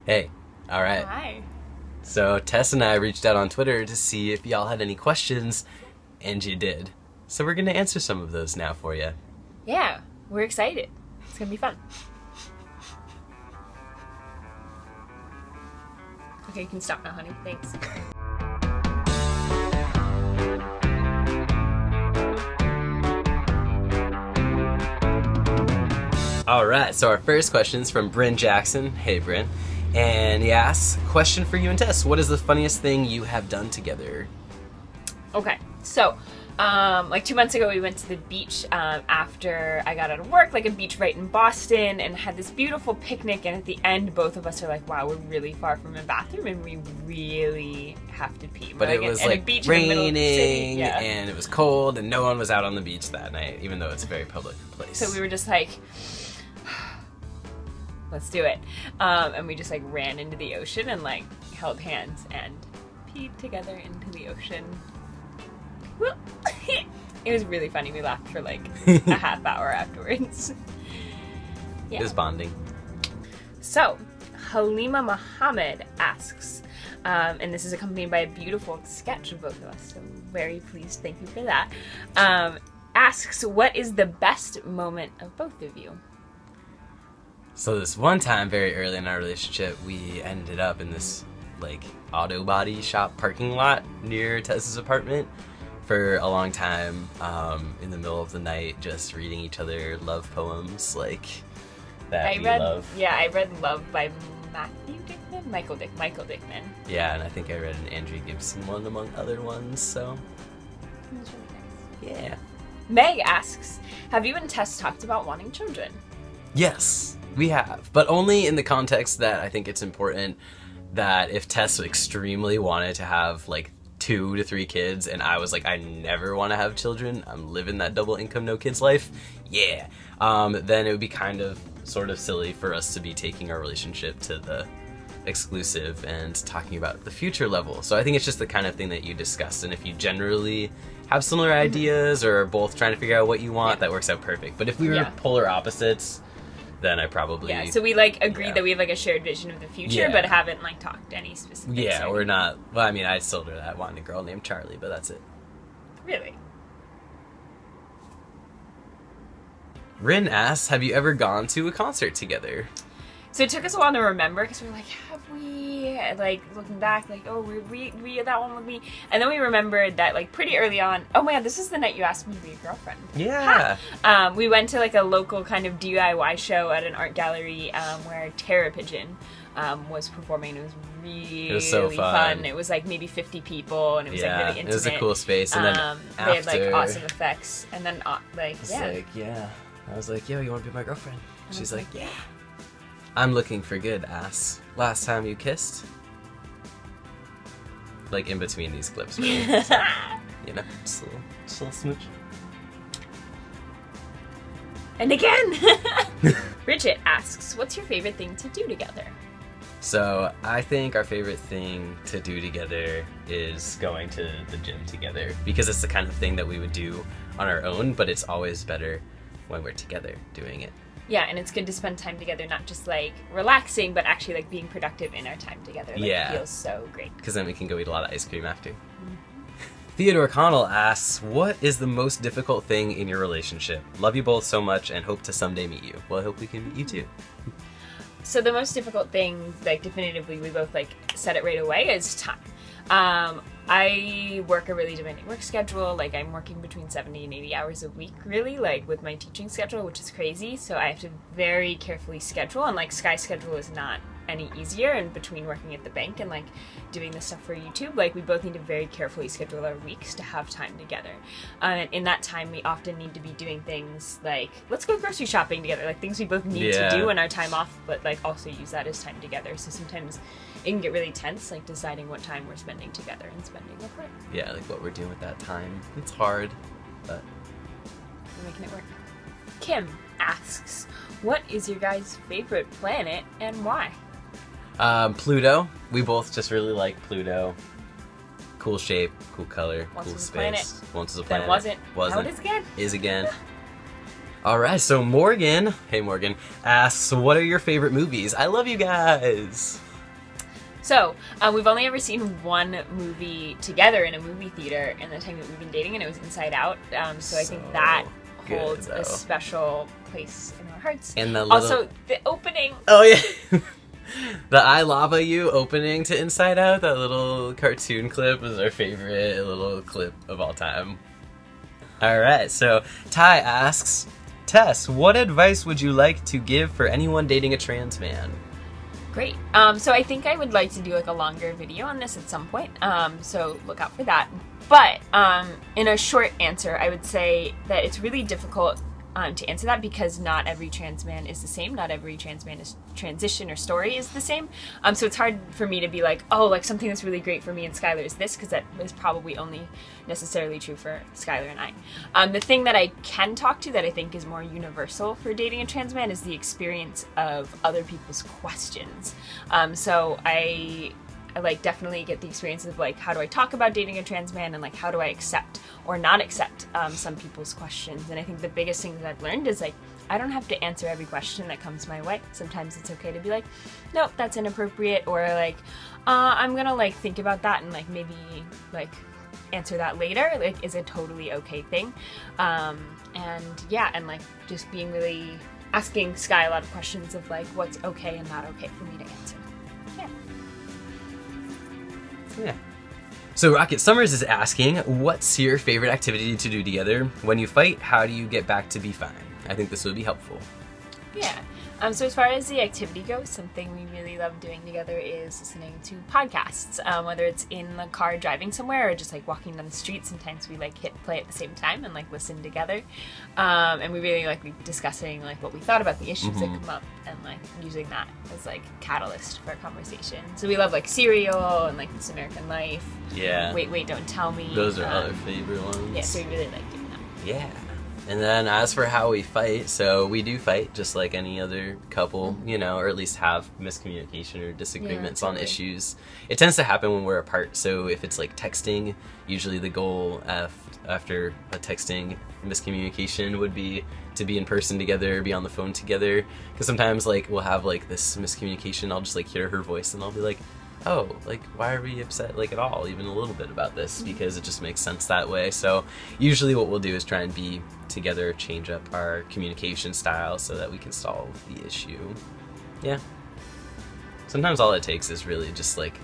Hey, alright. Hi. So Tess and I reached out on Twitter to see if y'all had any questions, and you did. So we're gonna answer some of those now for you. Yeah, we're excited. It's gonna be fun. Okay, you can stop now, honey. Thanks. Alright, so our first question is from Brynn Jackson. Hey Brynn. And he asks, question for you and Tess, what is the funniest thing you have done together? Okay, so, like 2 months ago we went to the beach after I got out of work, like a beach right in Boston, and had this beautiful picnic, and at the end both of us are like, wow, we're really far from a bathroom and we really have to pee. But it was like raining, yeah. And it was cold, and no one was out on the beach that night, even though it's a very public place. So we were just like, let's do it. And we just like ran into the ocean and like held hands and peed together into the ocean. It was really funny. We laughed for like a half hour afterwards. Yeah. It was bonding. So, Halima Muhammad asks, and this is accompanied by a beautiful sketch of both of us, so very pleased, thank you for that, asks, what is the best moment of both of you? So this one time, very early in our relationship, we ended up in this like auto body shop parking lot near Tess's apartment for a long time, in the middle of the night, just reading each other love poems like that love. Yeah, I read Love by Michael Dickman. Yeah, and I think I read an Andrew Gibson one among other ones, so. It was really nice. Yeah. Meg asks, have you and Tess talked about wanting children? Yes, we have, but only in the context that I think it's important that if Tess extremely wanted to have like 2 to 3 kids and I was like, I never want to have children, I'm living that double income no kids life, yeah, then it would be kind of sort of silly for us to be taking our relationship to the exclusive and talking about the future level. So I think it's just the kind of thing that you discuss, and if you generally have similar ideas or are both trying to figure out what you want, that works out perfect. But if we were polar opposites, then I probably... Yeah, so we like agreed that we have like a shared vision of the future, but haven't like talked any specifics. Yeah, we're not... Well, I mean, I told her that I wanted a girl named Charlie, but that's it. Really? Rin asks, have you ever gone to a concert together? So it took us a while to remember, because we were like, have we? Like, looking back, like, oh, we had that one with me. And then we remembered that, like, pretty early on, oh man, this is the night you asked me to be your girlfriend. Yeah. We went to, like, a local kind of DIY show at an art gallery where Terra Pigeon was performing. It was so fun. It was, like, maybe 50 people, and it was, like, really intimate. It was a cool space. And then after... They had, like, awesome effects. And then, like, I was like, yo, you want to be my girlfriend? She's like, yeah. I'm looking for good, ass. Last time you kissed? Like, in between these clips, really. So, you know, just a little smooch. And again! Bridget asks, what's your favorite thing to do together? So, I think our favorite thing to do together is going to the gym together, because it's the kind of thing that we would do on our own, but it's always better when we're together doing it. Yeah, and it's good to spend time together, not just like relaxing, but actually like being productive in our time together. Like, it feels so great. Because then we can go eat a lot of ice cream after. Theodore Connell asks, what is the most difficult thing in your relationship? Love you both so much and hope to someday meet you. Well, I hope we can meet you too. So the most difficult thing, like definitively, we both like said it right away, is time. I work a really demanding work schedule. Like, I'm working between 70 and 80 hours a week, really, like with my teaching schedule, which is crazy. So I have to very carefully schedule, and like Sky's schedule is not any easier. And between working at the bank and like doing this stuff for YouTube, like we both need to very carefully schedule our weeks to have time together. And in that time, we often need to be doing things like, let's go grocery shopping together, like things we both need to do in our time off, but like also use that as time together. So sometimes it can get really tense, like deciding what time we're spending together and spending apart. Yeah, like what we're doing with that time. It's hard, but we're making it work. Kim asks, what is your guys' favorite planet and why? Pluto. We both just really like Pluto. Cool shape, cool color, Once cool was a space. planet. Once was a planet. Then wasn't. Wasn't. Now it is again. Is again. Alright, so Morgan, hey Morgan, asks, what are your favorite movies? I love you guys! So, we've only ever seen one movie together in a movie theater in the time that we've been dating, and it was Inside Out. So I think that holds a special place in our hearts. And the also, the opening. Oh, yeah. The I Lava You opening to Inside Out, that little cartoon clip, was our favorite little clip of all time. Alright, so Ty asks, Tess, what advice would you like to give for anyone dating a trans man? Great. So I think I would like to do like a longer video on this at some point, so look out for that. But in a short answer, I would say that it's really difficult to answer that because not every trans man is the same. Not every trans man's transition or story is the same. So it's hard for me to be like, oh, like something that's really great for me and Skylar is this, because that is probably only necessarily true for Skylar and I. The thing that I can talk to that I think is more universal for dating a trans man is the experience of other people's questions. So I like definitely get the experience of like, how do I talk about dating a trans man, and like how do I accept or not accept some people's questions. And I think the biggest thing that I've learned is like, I don't have to answer every question that comes my way. Sometimes it's okay to be like, nope, that's inappropriate, or like, I'm gonna like think about that and like maybe like answer that later, like is a totally okay thing. And yeah, and like just being really asking Sky a lot of questions of like what's okay and not okay for me to answer. Yeah. So Rocket Summers is asking, what's your favorite activity to do together? When you fight, how do you get back to be fine? I think this would be helpful. Yeah. So as far as the activity goes, something we really love doing together is listening to podcasts. Whether it's in the car driving somewhere or just like walking down the street, sometimes we like hit play at the same time and like listen together. And we really like discussing like what we thought about the issues that come up and like using that as like catalyst for a conversation. So we love like Serial and like This American Life. Yeah. Wait, Don't Tell Me. Those are other favorite ones. Yeah, so we really like doing that. Yeah. And then as for how we fight, so we do fight just like any other couple, you know, or at least have miscommunication or disagreements on issues. It tends to happen when we're apart, so if it's like texting, usually the goal after a texting miscommunication would be to be in person together, be on the phone together, because sometimes like we'll have like this miscommunication, I'll just like hear her voice and I'll be like, oh, like, why are we upset, like, at all, even a little bit about this, because it just makes sense that way. So usually what we'll do is try and be together, change up our communication style so that we can solve the issue. Yeah. Sometimes all it takes is really just like,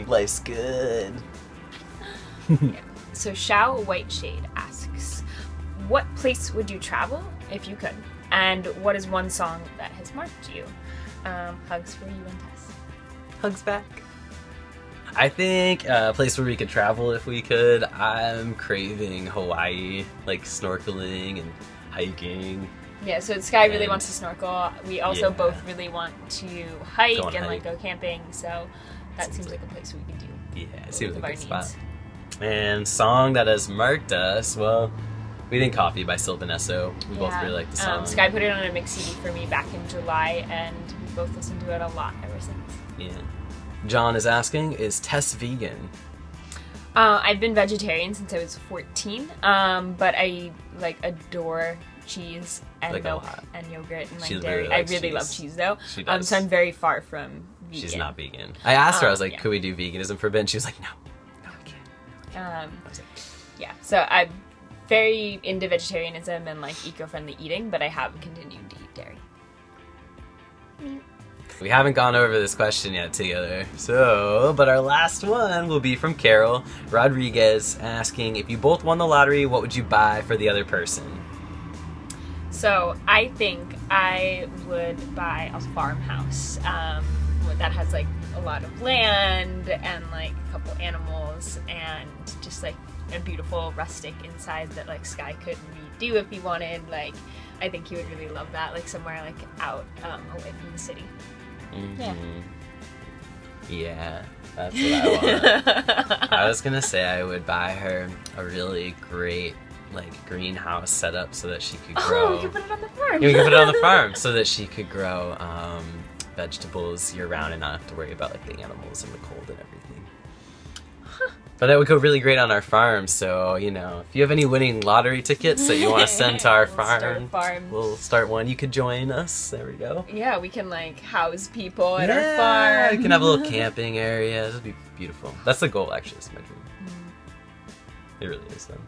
life's good. Yeah. So Shao Whiteshade asks, what place would you travel if you could? And what is one song that has marked you? Hugs for you and Tess. Hugs back. I think a place where we could travel if we could. I'm craving Hawaii, like snorkeling and hiking. Yeah, so Sky really wants to snorkel. We also both really want to hike and like go camping. So that seems like a place we could do. Yeah, it seems like a good spot. And song that has marked us, well, we think Coffee by Sylvan Esso. We both really like the song. Sky put it on a mix CD for me back in July, and we both listened to it a lot ever since. Yeah. John is asking, is Tess vegan? I've been vegetarian since I was 14, but I like adore cheese and like milk and yogurt and like she dairy. really I likes really cheese. love cheese though. She does. So I'm very far from vegan. She's not vegan. I asked her, I was like, could we do veganism for Ben? She was like, no, I can't. I was like, yeah, so I'm very into vegetarianism and like eco-friendly eating, but I have continued to eat dairy. We haven't gone over this question yet together, so, but our last one will be from Carol Rodriguez asking, if you both won the lottery, what would you buy for the other person? So I think I would buy a farmhouse that has like a lot of land and like a couple animals and just like a beautiful rustic inside that like Sky could redo if he wanted. Like I think he would really love that, like somewhere like out away from the city. Yeah. Yeah, that's what I want. I was gonna say I would buy her a really great like greenhouse set up so that she could grow. Oh, we could put it on the farm. Yeah, we could put it on the farm so that she could grow vegetables year round and not have to worry about like the animals and the cold and everything. Huh. But that would go really great on our farm, so, you know, if you have any winning lottery tickets that you want to send to our farm, we'll start one. You could join us. There we go. Yeah, we can, like, house people at our Yeah, farm. we can have a little camping area. This would be beautiful. That's the goal, actually. It's my dream. It really is, though.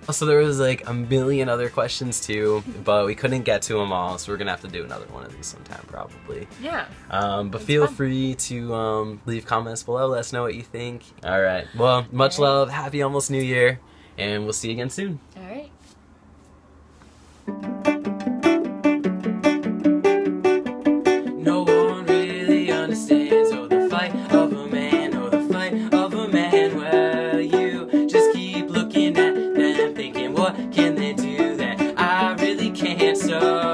Also, there was like a million other questions too, but we couldn't get to them all, so we're gonna have to do another one of these sometime, probably. Yeah. But feel free to leave comments below. Let us know what you think. All right. Well, much love. Happy almost New Year, and we'll see you again soon. All right.